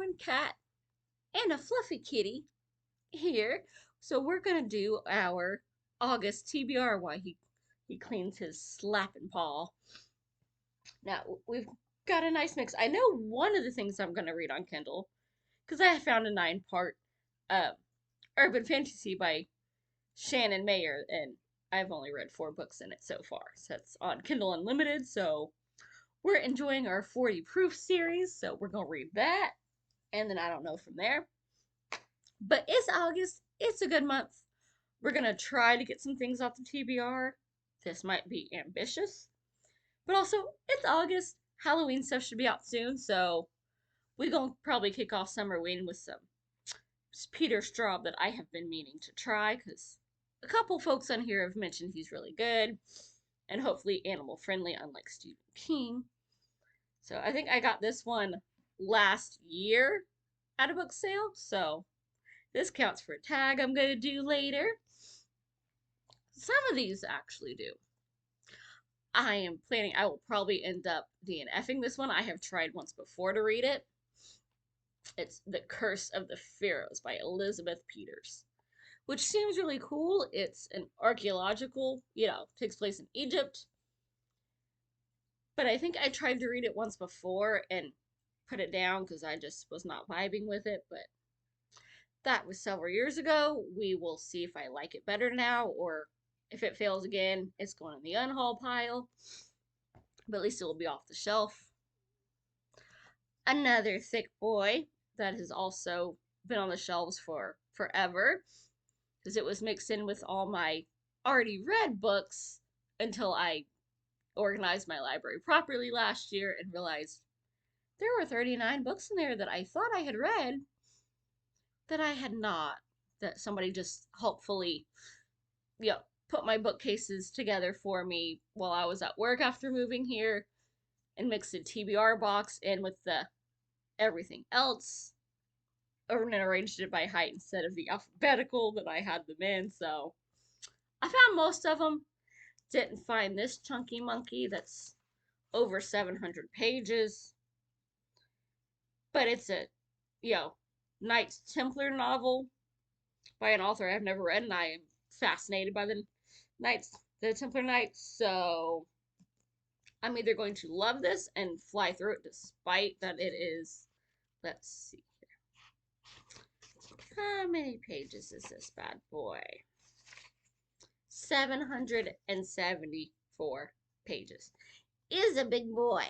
fun cat and a fluffy kitty here. So we're gonna do our August TBR while he cleans his slapping paw. Now we've got a nice mix. I know one of the things I'm gonna read on Kindle because I found a 9-part uh, urban fantasy by Shannon Mayer, and I've only read 4 books in it so far. So it's on Kindle Unlimited. So we're enjoying our 40 proof series. So we're gonna read that, and then I don't know from there. But it's August. It's a good month. We're gonna try to get some things off the TBR. This might be ambitious, but also it's August. Halloween stuff should be out soon, so we're gonna probably kick off Summerween with some Peter Straub that I have been meaning to try because a couple folks on here have mentioned he's really good and hopefully animal friendly, unlike Stephen King. So I think I got this one last year at a book sale, so this counts for a tag I'm gonna do later. Some of these actually do. I am planning, I will probably end up DNFing this one. I have tried once before to read it. It's The Curse of the Pharaohs by Elizabeth Peters, which seems really cool. It's an archaeological, takes place in Egypt. But I think I tried to read it once before and put it down because I just was not vibing with it. But that was several years ago. We will see if I like it better now, or if it fails again, it's going in the unhaul pile. But at least it will be off the shelf. Another thick boy that has also been on the shelves for forever because it was mixed in with all my already read books until I organized my library properly last year and realized there were 39 books in there that I thought I had read that I had not, that somebody just helpfully put my bookcases together for me while I was at work after moving here and mixed a TBR box in with the everything else and arranged it by height instead of the alphabetical that I had them in. So I found most of them. Didn't find this chunky monkey that's over 700 pages. But it's a, Knights Templar novel by an author I've never read, and I am fascinated by the Templar Knights. So I'm either going to love this and fly through it despite that it is, let's see here. How many pages is this bad boy? 774 pages. Is a big boy.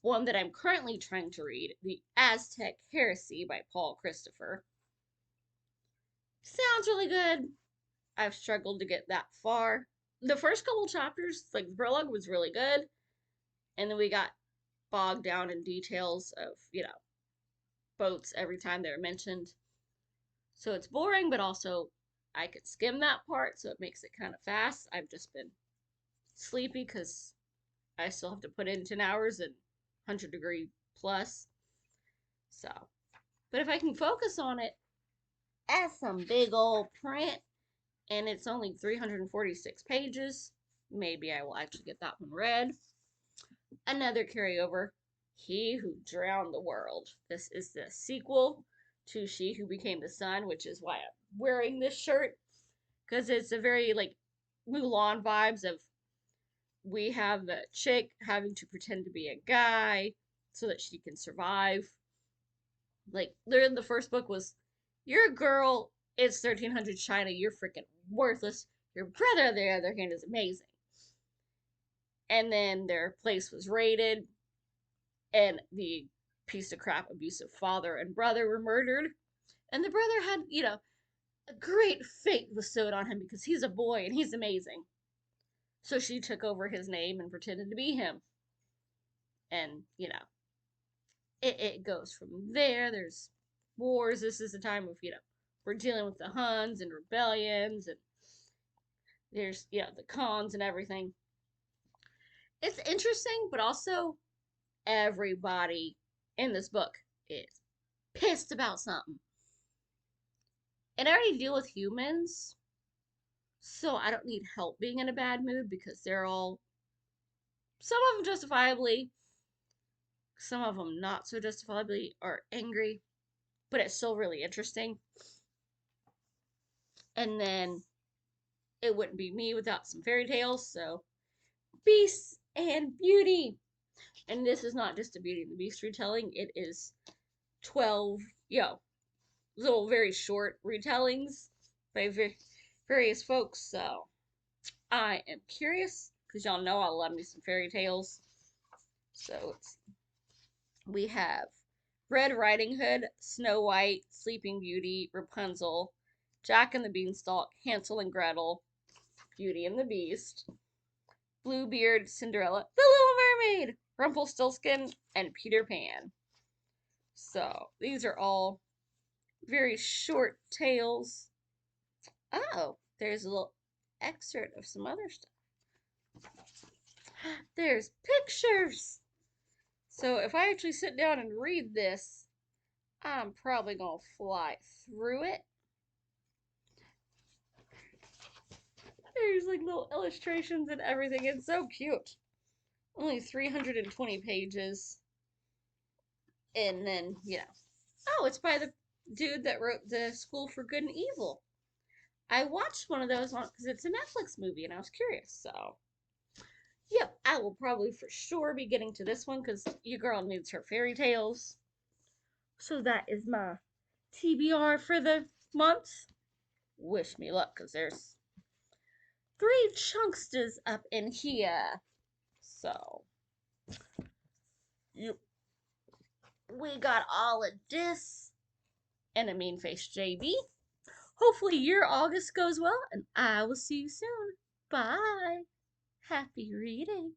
One that I'm currently trying to read, The Aztec Heresy by Paul Christopher. Sounds really good. I've struggled to get that far. The first couple chapters, like the prologue, was really good. And then we got bogged down in details of, boats every time they're mentioned. So it's boring, but also I could skim that part, so it makes it kind of fast. I've just been sleepy because I still have to put in 10 hours and 100-degree plus. So, but if I can focus on it, that's some big old print, and it's only 346 pages. Maybe I will actually get that one read. Another carryover, He Who Drowned the World. This is the sequel to She Who Became the Sun, which is why I'm wearing this shirt, because it's a very Mulan vibes of, we have the chick having to pretend to be a guy so that she can survive. Literally the first book was, you're a girl, it's 1300 China, you're freaking worthless. Your brother, on the other hand, is amazing. And then their place was raided, and the piece of crap abusive father and brother were murdered. And the brother had, a great fate bestowed on him because he's a boy and he's amazing. So she took over his name and pretended to be him. And, it goes from there. There's wars. This is the time of, we're dealing with the Huns and rebellions, and there's, the cons and everything. It's interesting, but also everybody in this book is pissed about something. And I already deal with humans, so I don't need help being in a bad mood because they're all, some of them justifiably, Some of them not so justifiably are angry, but it's still really interesting. And then it wouldn't be me without some fairy tales, so Beasts and Beauty. And this is not just a Beauty and the Beast retelling, it is 12, little very short retellings by various folks. So I am curious because y'all know I love me some fairy tales. So we have Red Riding Hood, Snow White, Sleeping Beauty, Rapunzel, Jack and the Beanstalk, Hansel and Gretel, Beauty and the Beast, Bluebeard, Cinderella, The Little Mermaid, Rumpelstiltskin, and Peter Pan. So these are all very short tales. Oh, there's a little excerpt of some other stuff. There's pictures. So if I actually sit down and read this, I'm probably going to fly through it. There's like little illustrations and everything. It's so cute. Only 320 pages. And then, oh, it's by the dude that wrote The School for Good and Evil. I watched one of those because it's a Netflix movie and I was curious. So, yep, I will probably for sure be getting to this one because your girl needs her fairy tales. So that is my TBR for the month. Wish me luck because there's 3 chunksters up in here. So, yep. We got all of this and a mean face JB. Hopefully your August goes well, and I will see you soon. Bye. Happy reading.